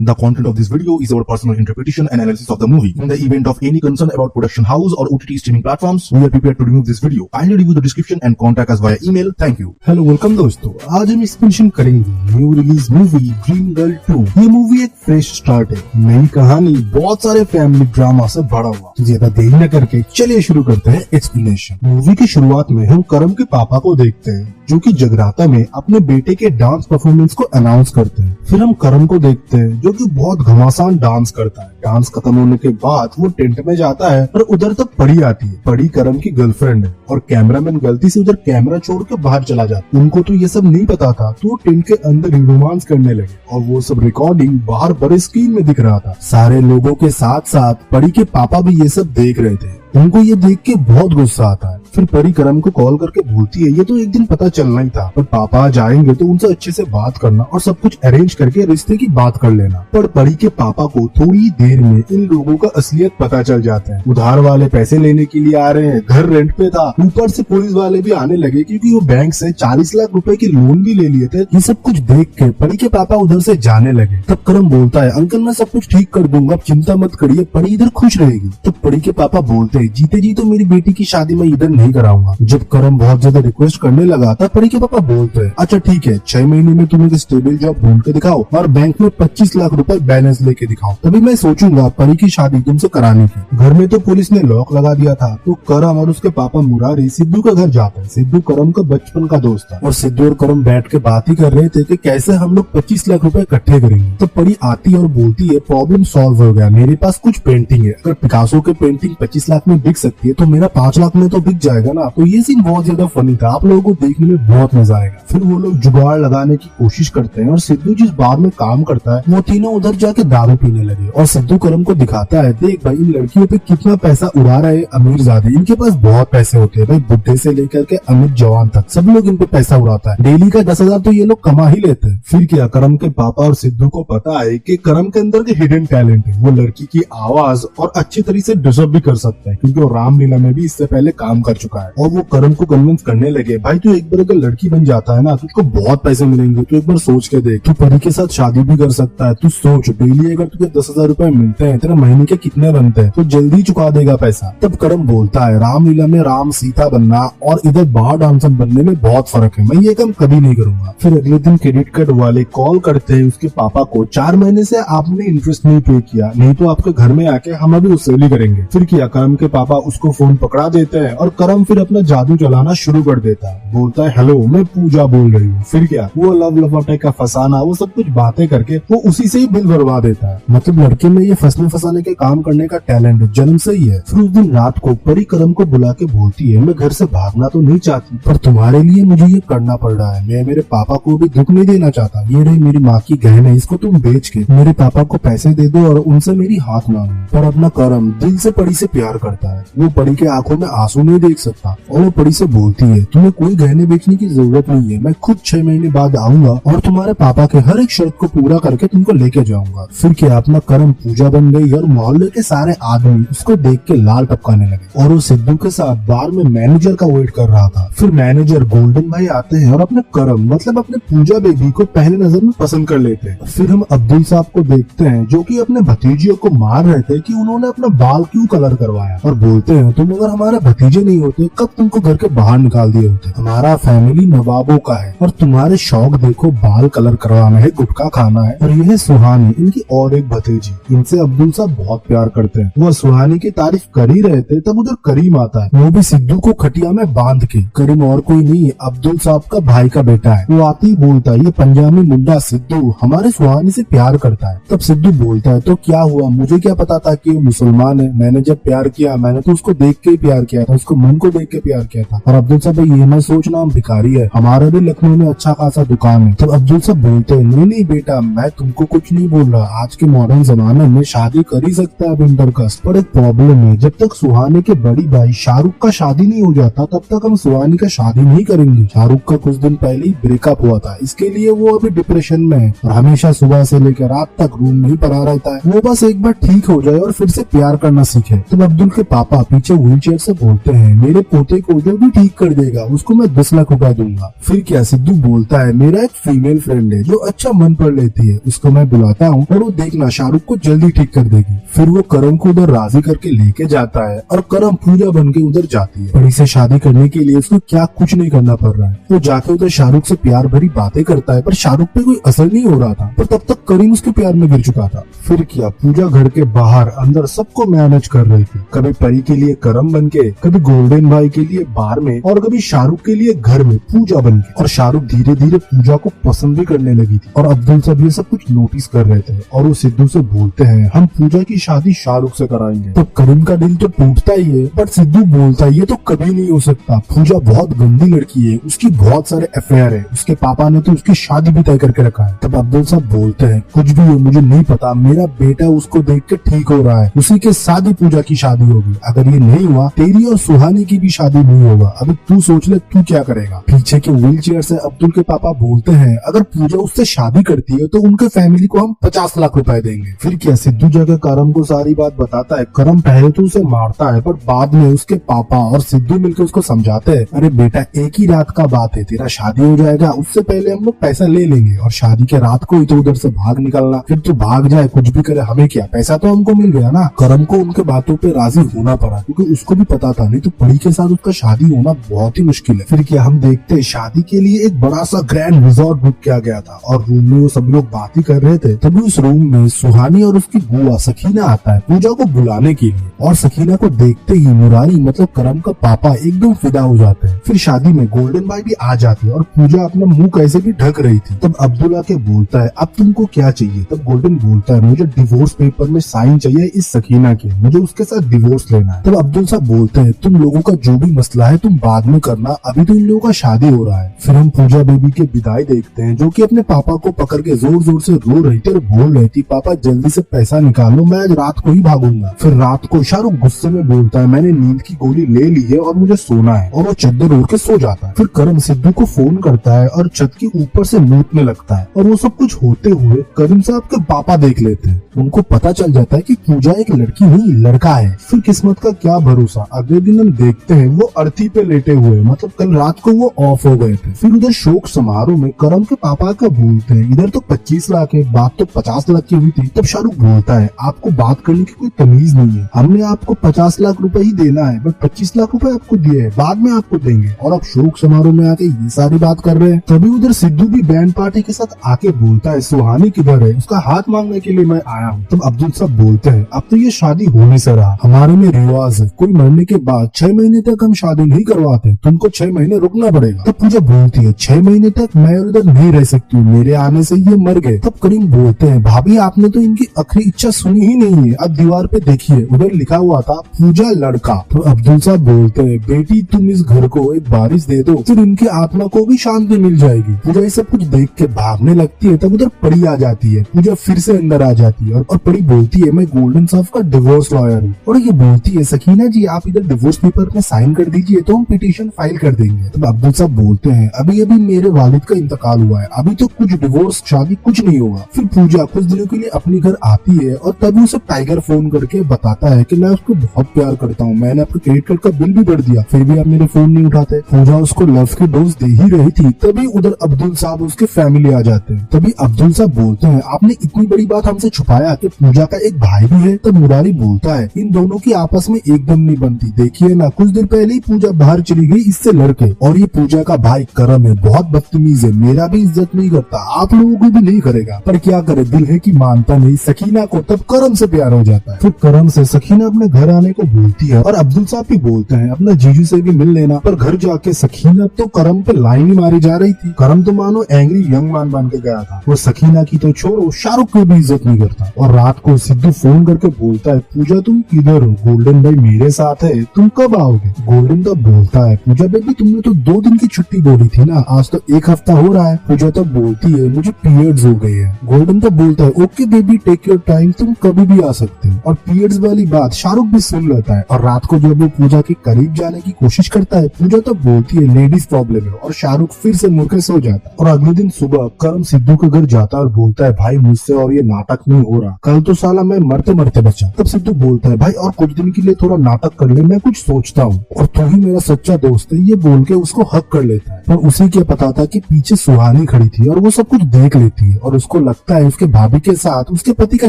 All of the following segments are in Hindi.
The content of this video is our personal interpretation and analysis of the movie. In the event of any concern about production house or OTT streaming platforms, we are prepared to remove this video. Kindly review the description and contact us via email. Thank you. Hello welcome दोस्तों, आज हम एक्सप्लेनेशन करेंगे new release movie dream girl 2। ये मूवी एक फ्रेश स्टार्ट है, नई कहानी, बहुत सारे फैमिली ड्रामा से भरा हुआ। तो ज्यादा देर न करके चलिए शुरू करते हैं एक्सप्लेनेशन। मूवी की शुरुआत में हम करम के पापा को देखते हैं जो कि जगराता में अपने बेटे के डांस परफॉर्मेंस को अनाउंस करते हैं। फिर हम करम को देखते हैं जो कि बहुत घमासान डांस करता है। डांस खत्म होने के बाद वो टेंट में जाता है और उधर तक परी आती है। परी करम की गर्लफ्रेंड है और कैमरामैन गलती से उधर कैमरा छोड़ के बाहर चला जाता है। उनको तो ये सब नहीं पता था, तो वो टेंट के अंदर ही रोमांस करने लगे और वो सब रिकॉर्डिंग बाहर बड़े स्क्रीन में दिख रहा था। सारे लोगों के साथ साथ परी के पापा भी ये सब देख रहे थे। उनको ये देख के बहुत गुस्सा आता है। फिर परी करम को कॉल करके बोलती है ये तो एक दिन पता चलना ही था, पर पापा आ जाएंगे तो उनसे अच्छे से बात करना और सब कुछ अरेंज करके रिश्ते की बात कर लेना। पर परी के पापा को थोड़ी देर में इन लोगों का असलियत पता चल जाता है। उधार वाले पैसे लेने के लिए आ रहे हैं, घर रेंट पे था, ऊपर से पुलिस वाले भी आने लगे क्योंकि वो बैंक से 40 लाख रुपए की लोन भी ले लिए थे। ये सब कुछ देख के परी के पापा उधर से जाने लगे। तब करम बोलता है अंकल मैं सब कुछ ठीक कर दूंगा, आप चिंता मत करिए, परी इधर खुश रहेगी। तो परी के पापा बोलते हैं जीते जी तो मेरी बेटी की शादी मैं इधर नहीं कराऊंगा। जब करम बहुत ज्यादा रिक्वेस्ट करने लगा तब परी के पापा बोलते हैं अच्छा ठीक है, 6 महीने में तुम एक स्टेबल जॉब ढूंढ के दिखाओ और बैंक में 25 लाख रुपए बैलेंस लेके दिखाओ, तभी मैं सोचूंगा परी की शादी तुमसे कराने की। घर में तो पुलिस ने लॉक लगा दिया था। तो करम और उसके पापा मुरारी सिद्धू के घर जाते हैं। सिद्धू करम का बचपन का दोस्त था और सिद्धू और करम बैठ के बात ही कर रहे थे कि कैसे हम लोग 25 लाख रुपए इकट्ठे करेंगे। तो परी आती और बोलती है प्रॉब्लम सॉल्व हो गया, मेरे पास कुछ पेंटिंग है, अगर पिकासो की पेंटिंग 25 लाख में बिक सकती है तो मेरा 5 लाख में तो बिक जाएगा ना। तो ये सीन बहुत ज्यादा फनी था, आप लोगों को देखने में बहुत मजा आएगा। फिर वो लोग जुगाड़ लगाने की कोशिश करते हैं और सिद्धू जिस बार में काम करता है वो तीनों उधर जाके दारू पीने लगे और सिद्धू करम को दिखाता है देख भाई इन लड़कियों पे कितना पैसा उड़ा रहे अमीरजादे, इनके पास बहुत पैसे होते हैं भाई, बुढ़े से लेकर के अमीर जवान तक सब लोग इन पे पैसा उड़ाता है। डेली का 10,000 तो ये लोग कमा ही लेते हैं। फिर क्या करम के पापा और सिद्धू को पता है कि करम के अंदर के हिडन टैलेंट है, वो लड़की की आवाज और अच्छी तरीके से डिजर्व भी कर सकता है क्योंकि वो रामलीला में भी इससे पहले काम कर चुका है। और वो करम को कन्विंस करने लगे भाई तू एक बार अगर लड़की बन जाता है ना तुझको बहुत पैसे मिलेंगे, तू एक बार सोच के देख, तू परी के साथ शादी भी कर सकता है। तू सोच डेली अगर तुझे 10,000 रुपए मिलते हैं, तेरे महीने के कितने बनते हैं, तो जल्दी चुका देगा पैसा। तब करम बोलता है रामलीला में राम सीता बनना और इधर बाहर डांसर बनने में बहुत फर्क है, मैं ये काम कभी नहीं करूंगा। फिर अगले दिन क्रेडिट कार्ड वाले कॉल करते हैं उसके पापा को 4 महीने से आपने इंटरेस्ट नहीं पे किया, नहीं तो आपके घर में आके हम अभी वसूली करेंगे। फिर क्या करम के पापा उसको फोन पकड़ा देते हैं और करम फिर अपना जादू चलाना शुरू कर देता है। बोलता है हेलो मैं पूजा बोल रही हूँ। फिर क्या वो लव लफाटे का फसाना वो सब कुछ बातें करके वो उसी से ही बिल भरवा देता है। मतलब लड़के में ये फंसने फसाने के काम करने का टैलेंट जन्म से ही है। फिर उस दिन रात को परी करम को बुला के बोलती है मैं घर से भागना तो नहीं चाहती पर तुम्हारे लिए मुझे ये करना पड़ रहा है, मैं मेरे पापा को भी दुख नहीं देना चाहता, ये रही मेरी माँ की गहने, इसको तुम बेच के मेरे पापा को पैसे दे दो और उनसे मेरी हाथ मांगो। पर अपना करम दिल से परी से प्यार करता है, वो परी के आंखों में आंसू नहीं देख सकता और वो परी से बोलती है तुम्हें कोई गहने बेचने की जरूरत नहीं है, मैं खुद 6 महीने बाद आऊंगा और तुम्हारे पापा के हर एक शर्त को पूरा करके तुमको लेके जाऊंगा। फिर क्या अपना करम पूजा बन गई और मोहल्ले के सारे आदमी उसको देख के लाल टपकाने लगे और वो सिद्धू के साथ बार में मैनेजर का वेट कर रहा था। फिर मैनेजर गोल्डन भाई आते हैं और अपने करम मतलब अपने पूजा बेबी को पहले नजर में पसंद कर लेते हैं। फिर हम अब्दुल साहब को देखते हैं जो कि अपने भतीजियों को मार रहे थे कि उन्होंने अपना बाल क्यों कलर करवाया और बोलते हैं तुम अगर हमारे भतीजे नहीं होते कब तुमको घर के बाहर निकाल दिए होते, हमारा फैमिली नवाबों का है और तुम्हारे शौक देखो बाल कलर करवाना है, गुटखा खाना है। और यह सुहानी इनकी और एक भतीजी, इनसे अब्दुल साहब बहुत प्यार करते हैं। वो सुहानी की तारीफ कर ही रहे थे तब उधर करीम आता है, वो भी सिद्धू को खटिया में बांध के। करीम और कोई नहीं अब्दुल साहब का भाई का बेटा है। वो आते ही बोलता है ये पंजाबी मुंडा सिद्धू हमारे सुहानी से प्यार करता है। तब सिद्धू बोलता है तो क्या हुआ, मुझे क्या पता था कि वो मुसलमान है, मैंने जब प्यार किया मैंने तो उसको देख के ही प्यार किया था, उसको मन को देख के प्यार किया था। और अब्दुल साहब ये मैं सोचना हम भिखारी है, हमारा भी लखनऊ में अच्छा खासा दुकान है। तब अब्दुल साहब बोलते हैं नहीं नहीं बेटा मैं तुमको कुछ नहीं बोल रहा, आज के मॉडर्न जमाने में शादी कर ही सकता है बिंदर कस, पर एक प्रॉब्लम है, जब तक सुहानी के बड़ी भाई शाहरुख का शादी नहीं हो जाता तब तक हम सुहानी का शादी नहीं करेंगे। शाहरुख का कुछ दिन पहले ही ब्रेकअप हुआ था, इसके लिए वो अभी डिप्रेशन में है और हमेशा सुबह से लेकर रात तक रूम में ही पड़ा रहता है। वो बस एक बार ठीक हो जाए और फिर से प्यार करना सीखे। तब अब्दुल के पापा पीछे व्हील चेयर से बोलते हैं मेरे पोते को जो भी ठीक कर देगा उसको मैं 10 लाख रुपए दूंगा। फिर क्या सिद्धू बोलता है मेरा एक फीमेल फ्रेंड है जो अच्छा मन पढ़ लेती है, उसको मैं बुलाता हूँ और वो देखना शाहरुख को जल्दी ठीक कर देगी। फिर वो करम को उधर राजी करके लेके जाता है और करम पूजा बन के उधर जाती है। बड़ी से शादी करने के लिए उसको क्या कुछ नहीं करना पड़ रहा है। वो जाके उधर शाहरुख से प्यार भरी बातें करता है पर शाहरुख पे कोई असर नहीं हो रहा था, पर तब तक करीम उसके प्यार में गिर चुका था। फिर क्या पूजा घर के बाहर अंदर सबको मैनेज कर रही थी, कभी परी के लिए करम बन के, कभी गोल्डन भाई के लिए बार में और कभी शाहरुख के लिए घर में पूजा बन के। और शाहरुख धीरे धीरे पूजा को पसंद भी करने लगी थी और अब्दुल सब ये सब कुछ नोटिस कर रहे थे और वो सिद्धू से बोलते हैं हम पूजा की शादी शाहरुख से कराएंगे। तो करीम का दिल तो टूटता ही है बट सिद्धू बोलता है ये तो कभी नहीं हो सकता, पूजा बहुत गंदी लड़की है, उसकी बहुत सारे अफेयर है, उसके पापा ने तो उसकी शादी भी तय करके रखा है। तब अब्दुल साहब बोलते हैं कुछ भी हो मुझे नहीं पता, मेरा बेटा उसको देख के ठीक हो रहा है, उसी के साथ ही पूजा की शादी होगी। अगर ये नहीं हुआ तेरी और सुहानी की भी शादी नहीं होगा। अभी तू सोच ले तू क्या करेगा। पीछे के व्हील चेयर से अब्दुल के पापा बोलते हैं अगर पूजा उससे शादी करती है तो उनके फैमिली को हम 50 लाख रुपए देंगे। फिर क्या सिद्धू जाकर करम को सारी बात बताता है। करम पहले तो उसे मारता है पर बाद में उसके पापा और सिद्धू मिलकर उसको समझाते हैं अरे बेटा एक ही रात का बात है, तेरा शादी हो जाएगा, उससे पहले हम लोग पैसा ले लेंगे और शादी के रात को ही तो उधर से भाग निकलना, फिर तू भाग जाए कुछ भी करे हमें क्या, पैसा तो हमको मिल गया ना। करम को उनके बातों पे राजी होना पड़ा क्योंकि उसको भी पता था नहीं तो परी के साथ उसका शादी होना बहुत ही मुश्किल है। फिर क्या हम देखते हैं शादी के लिए एक बड़ा सा ग्रैंड रिजॉर्ट बुक किया गया था और रूम में वो सब लोग बात ही कर रहे थे। तभी उस रूम में सुहानी और उसकी बुआ सकीना आता है पूजा को बुलाने के लिए और सकीना को देखते ही मुरारी मतलब करम का पापा एकदम फिदा हो जाते हैं। फिर शादी में गोल्डन भाई भी आ जाती है और पूजा अपना मुंह कैसे भी ढक रही थी। तब अब्दुल्ला के बोलता है अब तुमको क्या चाहिए। तब गोल्डन बोलता है मुझे डिवोर्स पेपर में साइन चाहिए इस सकीना के, मुझे उसके साथ डिवोर्स लेना है। तब अब्दुल साहब बोलते हैं तुम लोगों का जो भी मसला है तुम बाद में करना, अभी तो इन लोगों का शादी हो रहा है। फिर हम पूजा बेबी के विदाई देखते हैं जो कि अपने पापा को पकड़ के जोर जोर से रो रही थी और बोल रही थी पापा जल्दी से पैसा निकालो मैं आज रात को ही भागूंगा। फिर रात को शाहरुख गुस्से में बोलता है मैंने नींद की गोली ले ली है और मुझे सोना है और वो चद्दर ओढ़ के सो जाता है। फिर करम सिद्धू को फोन करता है और छत के ऊपर से मूतने लगता है और वो सब कुछ होते हुए करीम साहब के पापा देख लेते हैं। उनको पता चल जाता है कि पूजा एक लड़की नहीं लड़का है। फिर किस्मत का क्या भरोसा, अगले दिन हम देखते हैं वो अर्थी पे लेटे हुए, मतलब कल रात को वो ऑफ हो गए थे। फिर उधर शोक समारोह में करम के पापा का बोलते हैं इधर तो 25 लाख है, बात तो 50 लाख की हुई थी। तब शाहरुख बोलता है आपको बात करने की कोई तमीज नहीं है, हमने आपको 50 लाख रुपए ही देना है बट 25 लाख रुपए आपको दिए है, बाद में आपको देंगे और अब शोक समारोह में आके ये सारी बात कर रहे हैं। तभी उधर सिद्धू भी बैंड पार्टी के साथ आके बोलता है सुहानी किधर है, उसका हाथ मांगने के लिए मैं आया हूँ। तब अब्दुल साहब बोलते हैं अब तो ये शादी होने से रहा, हमारे में रिवाज है कोई मरने के बाद 6 महीने तक हम शादी नहीं करवाते, तुमको 6 महीने रुकना पड़ेगा। तब पूजा बोलती है 6 महीने तक मैं उधर नहीं रह सकती हूँ, मेरे आने से ये मर गए। तब करीम बोलते हैं भाभी आपने तो इनकी आखिरी इच्छा सुनी ही नहीं है, अब दीवार पे देखिए उधर लिखा हुआ था पूजा लड़का। तो अब्दुल साहब बोलते हैं बेटी तुम इस घर को एक बारिश दे दो फिर इनकी आत्मा को भी शांति मिल जाएगी। पूजा ये सब कुछ देख के भागने लगती है। तब उधर परी आ जाती है, पूजा फिर से अंदर आ जाती है और परी बोलती है मैं गोल्डन साहब का डिवोर्स लॉयर हूँ और ये बोलती है सकीना जी आप इधर डिवोर्स पेपर में साइन कर दीजिए तो हम पिटीशन फाइल कर देंगे। तब अब्दुल साहब बोलते हैं अभी अभी मेरे वालिद का इंतकाल हुआ है, अभी तो कुछ डिवोर्स शादी कुछ नहीं होगा। फिर पूजा कुछ दिनों के लिए अपने घर आती है और तभी उसे टाइगर फोन करके बताता है कि मैं उसको बहुत प्यार करता हूँ, मैंने आपके क्रेडिट कार्ड का बिल भी भर दिया फिर भी आप मेरे फोन नहीं उठाते। पूजा उसको लव की डोज दे ही रही थी तभी उधर अब्दुल साहब उसके फैमिली आ जाते हैं। तभी अब्दुल साहब बोलते हैं आपने इतनी बड़ी बात हमसे छुपाया कि पूजा का एक भाई भी है। तब मुरारी बोलता है इन दोनों की आपस में एकदम नहीं बनती, देखिए ना कुछ दिन पहले ही पूजा बाहर चली गई इससे लड़के और ये पूजा का भाई करम है बहुत बदतमीज है, मेरा भी इज्जत नहीं करता, आप लोगों की भी नहीं करेगा, पर क्या करे दिल है कि मानता नहीं। सकीना को तब करम से प्यार हो जाता है। फिर करम से सकीना अपने घर आने को बोलती है और अब्दुल साहब भी बोलते हैं अपना जीजू से भी मिल लेना, पर घर जाके सकीना तो करम पे लाइन ही मारी जा रही थी। करम तो मानो एंग्री यंग मैन बन के गया था, वो सकीना की तो छोड़ो शाहरुख की भी इज्जत नहीं करता। और रात को सिद्धू फोन करके बोलता है पूजा तुम किधर हो, गोल्डन भाई मेरे साथ है, तुम कब आओगे। गोल्डन तब बोलता है पूजा बेबी तुमने तो 2 दिन की छुट्टी बोली थी ना, आज तो 1 हफ्ता हो रहा है। पूजा तब बोलती है मुझे पीरियड्स हो गए हैं। गोल्डन तब बोलता है okay baby take your time, तुम कभी भी आ सकते हो। और पीरियड्स वाली बात शाहरुख भी सुन लेता है और रात को जब वो पूजा के करीब जाने की कोशिश करता है पूजा तब बोलती है लेडीज प्रॉब्लम है और शाहरुख फिर से मुड़ के सो जाता है। और अगले दिन सुबह करम सिद्धू के घर जाता है और बोलता है भाई मुझसे और ये नाटक नहीं हो रहा, कल तो साला मैं मरते मरते बचा। तब सिद्धू बोलता है भाई और कुछ दिन के लिए थोड़ा नाटक कर ले, मैं कुछ सोचता हूँ और तू ही मेरा सच्चा दोस्त है, ये बोल के उसको हक कर लेता है। पर उसे क्या पता था कि पीछे सुहानी खड़ी थी और वो सब कुछ देख लेती है और उसको लगता है उसके भाभी के साथ उसके पति का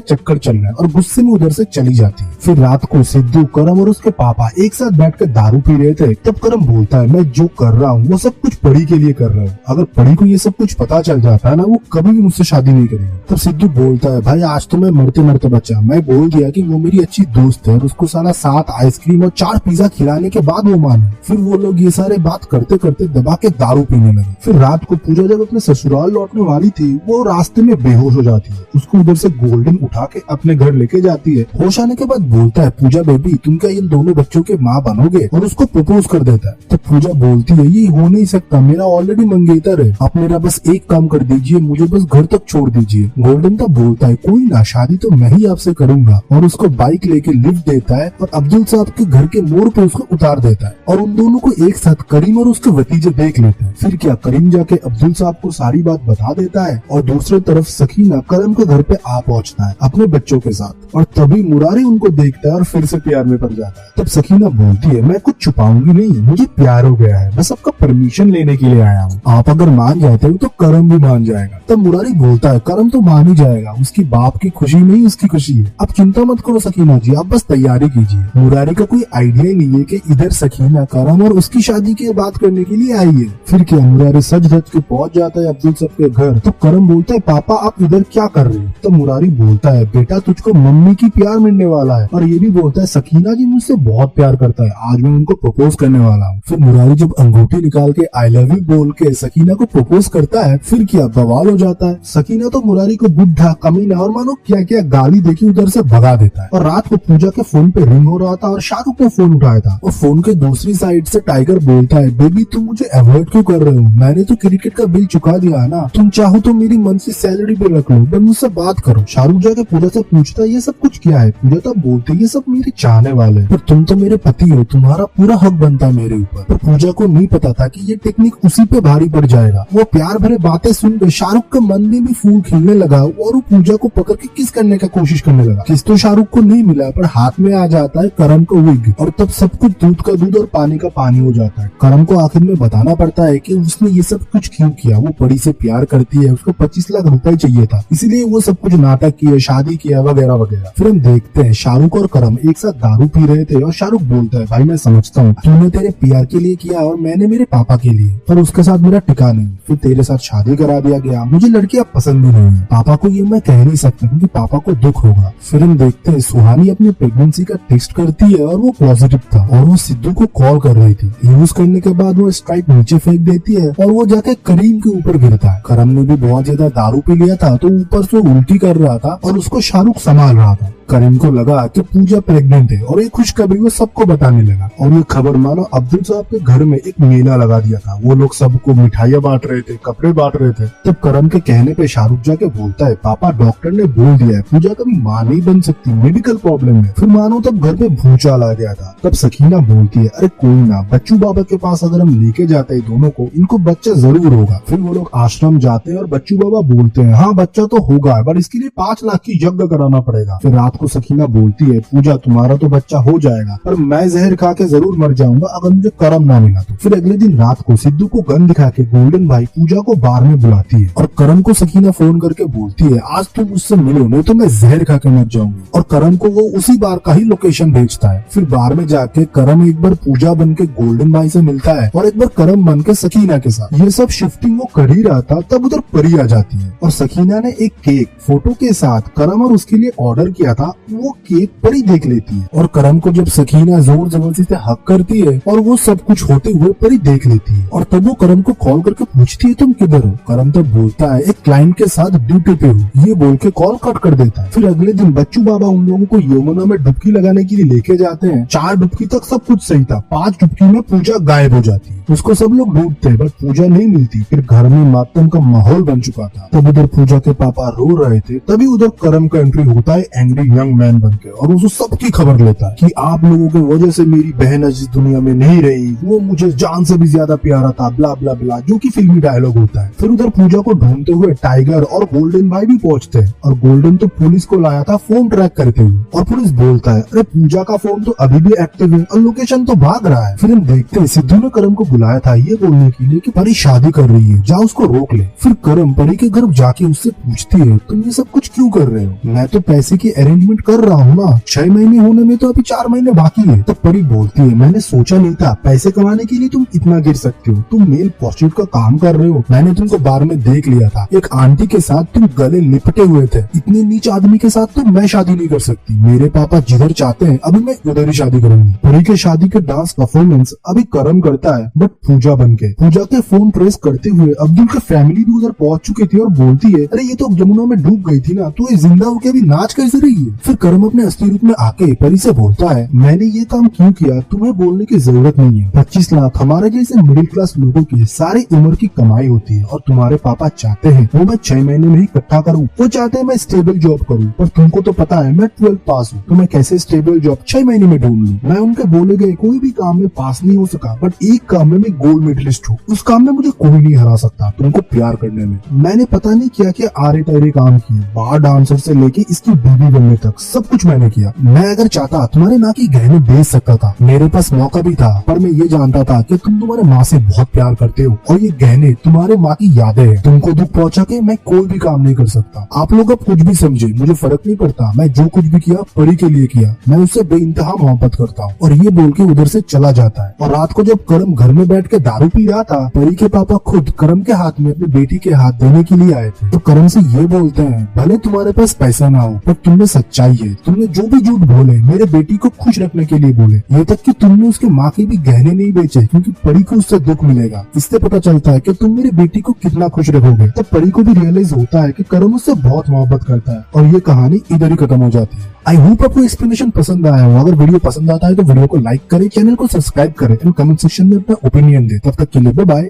चक्कर चल रहा है और गुस्से में उधर से चली जाती है। फिर रात को सिद्धू, करम और उसके पापा एक साथ बैठकर दारू पी रहे थे। तब करम बोलता है मैं जो कर रहा हूँ वो सब कुछ परी के लिए कर रहा हूँ, अगर परी को ये सब कुछ पता चल जाता है ना वो कभी भी मुझसे शादी नहीं करेगी। तब सिद्धू बोलता है भाई आज तो मैं मरते मरते बचा, मैं बोल दिया कि वो मेरी अच्छी दोस्त है और उसको साला 7 आइसक्रीम और 4 पिज्जा खिलाने के बाद वो माने। फिर वो लोग ये सारे बात करते करते दबा के दारू पीने लगे। फिर रात को पूजा जब अपने ससुराल लौटने वाली थी वो रास्ते में बेहोश हो जाती है। उसको उधर से गोल्डन उठा के अपने घर लेके जाती है। होश आने के बाद बोलता है पूजा बेबी तुम क्या इन दोनों बच्चों के माँ बनोगे, और उसको प्रपोज कर देता है। तो पूजा बोलती है ये हो नहीं सकता, मेरा ऑलरेडी मंगेतर है, आप मेरा बस एक काम कर दीजिए, मुझे बस घर तक छोड़ दीजिए। गोल्डन तब बोलता है कोई ना, शादी तो मैं ही आपसे करूंगा, और उसको बाइक लेके लिफ्ट देता है और अब्दुल साहब के घर के मोड़ पे उसको उतार देता है और उन दोनों को एक साथ करीम और उसके भतीजे देख लेते हैं। फिर क्या करीम जाके अब्दुल साहब को सारी बात बता देता है और दूसरी तरफ सकीना करम के घर पे आ पहुंचता है अपने बच्चों के साथ, और तभी मुरारी उनको देखता है और फिर से प्यार में पड़ जाता है। तब सकीना बोलती है मैं कुछ छुपाऊंगी नहीं, मुझे प्यार हो गया है, बस आपका परमिशन लेने के लिए आया हूँ, आप अगर मान जाते हो तो करम भी मान जाएगा। तब मुरारी बोलता है करम तो मान ही जाएगा, उसकी बाप की खुशी नहीं उसकी खुशी है, आप चिंता मत करो सकीना जी, आप बस तैयारी कीजिए। मुरारी का कोई आइडिया ही नहीं है कि इधर सकीना करम और उसकी शादी की बात करने के लिए आई है। फिर क्या मुरारी सज धज के पहुंच जाता है अब्दुल साहब के घर। तो करम बोलता है पापा आप इधर क्या कर रहे हो। तो मुरारी बोलता है बेटा तुझको मम्मी की प्यार मिलने वाला है, और ये भी बोलता है सकीना जी मुझसे बहुत प्यार करता है, आज मैं उनको प्रपोज करने वाला हूँ। फिर मुरारी जब अंगूठी निकाल के आई लव यू बोल के सकीना को प्रपोज करता है, फिर क्या बवाल हो जाता है। सकीना तो मुरारी को बुढ़ा कमीना और मानो क्या क्या गाली देके उधर से भगा देता है। और रात को पूजा के फोन पे रिंग हो रहा था और शाहरुख ने फोन उठाया था, और फोन के दूसरी साइड से टाइगर बोलता है बेबी तुम मुझे अवॉइड क्यों कर रहे हो, मैंने तो क्रिकेट का बिल चुका दिया है ना, तुम चाहो तो मेरी मंथली सैलरी पे रख लो, बस मुझसे बात करो। शाहरुख जाके पूजा से पूछता है ये सब कुछ क्या है। पूजा तब बोलती है ये सब मेरे चाहने वाले, पर तुम तो मेरे पति हो, तुम्हारा पूरा हक बनता है मेरे ऊपर। पर पूजा को नहीं पता था कि ये टेक्निक उसी पे भारी पड़ जाएगा। वो प्यार भरे बातें सुनकर शाहरुख के मन में भी फूल खिलने लगा और वो पूजा को पकड़ के किस करने का कोशिश करने लगा। किस तो शाहरुख को नहीं मिला, पर हाथ में आ जाता है करम को विग, और तब सब कुछ दूध का दूध और पानी का पानी हो जाता है। करम को आखिर में बताना पड़ता है कि उसने ये सब कुछ क्यों किया, वो परी से प्यार करती है, उसको 25 लाख रुपए चाहिए था, इसलिए वो सब कुछ नाटक किया, शादी किया वगैरह वगैरह। फिर हम देखते हैं शाहरुख और करम एक साथ दारू पी रहे थे और शाहरुख बोलता है भाई मैं समझता हूँ तूने तेरे प्यार के लिए किया और मैंने मेरे पापा के लिए, पर उसके साथ मेरा टिका नहीं, फिर तेरे साथ शादी करा दिया गया, मुझे लड़कियां पसंद भी नहीं है, पापा को ये मैं कह नहीं सकता क्योंकि पापा को दुख होगा। फिर हम देखते हैं सुहानी अपनी प्रेगनेंसी का टेस्ट करती है और वो पॉजिटिव था, और वो सिद्धू को कॉल कर रही थी। यूज करने के बाद वो स्ट्राइक नीचे फेंक देती है और वो जाके करीम के ऊपर गिरता है। करम ने भी बहुत ज्यादा दारू पी लिया था तो ऊपर से उल्टी कर रहा था और उसको शाहरुख संभाल रहा था। करीम को लगा कि पूजा प्रेग्नेंट है और ये खुशखबरी वो सबको बताने लगा, और ये खबर मानो अब्दुल साहब के घर में एक मेला लगा दिया था। वो लोग सबको मिठाइयाँ बांट रहे थे, कपड़े बांट रहे थे। तब करम के कहने पे शाहरुख जाके बोलता है पापा डॉक्टर ने बोल दिया है पूजा कभी माँ नहीं बन सकती, मेडिकल प्रॉब्लम है। फिर मानो तब घर पे भूचाल आ गया था। तब सकीना बोलती है अरे कोई ना, बच्चू बाबा के पास अगर हम लेके जाते हैं दोनों को, इनको बच्चा जरूर होगा। फिर वो लोग आश्रम जाते हैं और बच्चू बाबा बोलते हैं हाँ बच्चा तो होगा, पर इसके लिए 5 लाख की यज्ञ कराना पड़ेगा। फिर रात को सकीना बोलती है पूजा तुम्हारा तो बच्चा हो जाएगा, पर मैं जहर खा के जरूर मर जाऊंगा अगर मुझे करम ना मिला तो। फिर अगले दिन रात को सिद्धू को गन दिखा के गोल्डन भाई पूजा को बार में बुलाती है और करम को सकीना फोन करके बोलती है आज तुम मुझसे मिलो नहीं तो मैं जहर खा के मर जाऊंगी, और करम को वो उसी बार का ही लोकेशन भेजता है। फिर बार में जाके करम एक बार पूजा बन के गोल्डन भाई से मिलता है और एक बार करम बन के सकीना के साथ। ये सब शिफ्टिंग वो कर ही रहा था तब उधर परी आ जाती है और सकीना ने एक केक फोटो के साथ करम और उसके लिए ऑर्डर किया था, वो केक परी देख लेती है। और करम को जब सकीना जोर जबरदस्ती से हक करती है और वो सब कुछ होते हुए परी देख लेती है, और तब वो करम को कॉल करके पूछती है तुम किधर हो। करम तब बोलता है एक क्लाइंट के साथ ड्यूटी पे हूँ, ये बोल के कॉल कट कर देता है। फिर अगले दिन बच्चू बाबा उन लोगों को यमुना में डुबकी लगाने के लिए लेके जाते हैं। 4 डुबकी तक सब कुछ सही था, 5 डुबकी में पूजा गायब हो जाती है। उसको सब लोग ढूंढते हैं बट पूजा नहीं मिलती। फिर घर में मातम का माहौल बन चुका था। तब उधर पूजा के पापा रो रहे थे, तभी उधर करम का एंट्री होता है एंग्री यंग मैन बन के, और वो सबकी खबर लेता है कि आप लोगों की वजह से मेरी बहन आज इस दुनिया में नहीं रही, वो मुझे जान से भी ज्यादा प्यारा था, ब्ला ब्ला ब्ला, जो कि फिल्मी डायलॉग होता है। फिर उधर पूजा को ढूंढते हुए टाइगर और गोल्डन भाई भी पहुंचते हैं, और गोल्डन तो पुलिस को लाया था फोन ट्रैक करते हुए, और पुलिस बोलता है अरे पूजा का फोन तो अभी भी एक्टिव है और लोकेशन तो भाग रहा है। फिर हम देखते हैं सिद्धू ने करम को बुलाया था ये बोलने के लिए कि परी शादी कर रही है, जा उसको रोक ले। फिर करम परी के घर जाके उससे पूछती है तुम ये सब कुछ क्यों कर रहे हो? मैं तो पैसे की अरेंजमेंट कर रहा हूँ ना, 6 महीने होने में तो अभी 4 महीने बाकी है। तब परी बोलती है मैंने सोचा नहीं था पैसे कमाने के लिए तुम इतना गिर सकते हो, तुम मेल प्रोस्टिट्यूट का काम कर रहे हो, मैंने तुमको बार में देख लिया था, एक आंटी के साथ तुम गले लिपटे हुए थे, इतने नीच आदमी के साथ तो मैं शादी नहीं कर सकती, मेरे पापा जिधर चाहते हैं अभी मैं उधर ही शादी करूंगी। परी के शादी के डांस परफॉर्मेंस अभी करम करता है बट पूजा बन के। पूजा के फोन ट्रेस करते हुए अब्दुल की फैमिली भी उधर पहुंच चुकी थी और बोलती है अरे ये तो जमुना में डूब गई थी ना, तो ये जिंदा होके अभी नाच कैसे रही है? फिर करम अपने असली रूप में आके परी से बोलता है मैंने ये काम क्यों किया तुम्हें बोलने की जरूरत नहीं है, 25 लाख हमारे जैसे मिडिल क्लास लोगों की सारी उम्र की कमाई होती है, और तुम्हारे पापा चाहते हैं वो मैं 6 महीने में ही इकट्ठा करूँ, वो चाहते हैं मैं स्टेबल जॉब करूँ, पर तुमको तो पता है मैं 12 पास हूँ, तो मैं कैसे स्टेबल जॉब 6 महीने में ढूंढ लूँ? मैं उनके बोले गए कोई भी काम में पास नहीं हो सका, बट एक काम में मैं गोल्ड मेडलिस्ट हूँ, उस काम में मुझे कोई नहीं हरा सकता, तुमको प्यार करने में। मैंने पता नहीं क्या क्या आरे टारे काम किए, बार डांसर से लेके इसकी बीबी बनने तक सब कुछ मैंने किया। मैं अगर चाहता तुम्हारे माँ की गहने बेच सकता था, मेरे पास मौका भी था, पर मैं ये जानता था कि तुम तुम्हारे माँ से बहुत प्यार करते हो और ये गहने तुम्हारे माँ की यादें हैं, तुमको दुख पहुंचा के मैं कोई भी काम नहीं कर सकता। आप लोग अब कुछ भी समझे मुझे फर्क नहीं पड़ता, मैं जो कुछ भी किया परी के लिए किया, मैं उससे बेइंतहा मोहब्बत करता हूँ। और ये बोल के उधर से चला जाता है। और रात को जब करम घर में बैठ के दारू पी रहा था, परी के पापा खुद करम के हाथ में अपनी बेटी के हाथ देने के लिए आए थे, तो करम से ये बोलते हैं भले तुम्हारे पास पैसा ना हो पर तुमने सच्चाई है, तुमने जो भी झूठ बोले मेरे बेटी को खुश रखने के लिए बोले, ये तक कि तुमने उसके माँ के भी गहने नहीं बेचे क्योंकि परी को उससे दुख मिलेगा। इससे पता चलता है कि तुम मेरी बेटी को कितना खुश रखोगे। तब परी को भी रियलाइज होता है कि करम उससे बहुत मोहब्बत करता है, और ये कहानी इधर ही खत्म हो जाती है। आई होप आपको एक्सप्लेनेशन पसंद आया हो। अगर वीडियो पसंद आता है तो वीडियो को लाइक करें, चैनल को सब्सक्राइब करें एंड कमेंट सेक्शन में अपना ओपिनियन दे। तब तक के लिए बाय बाय।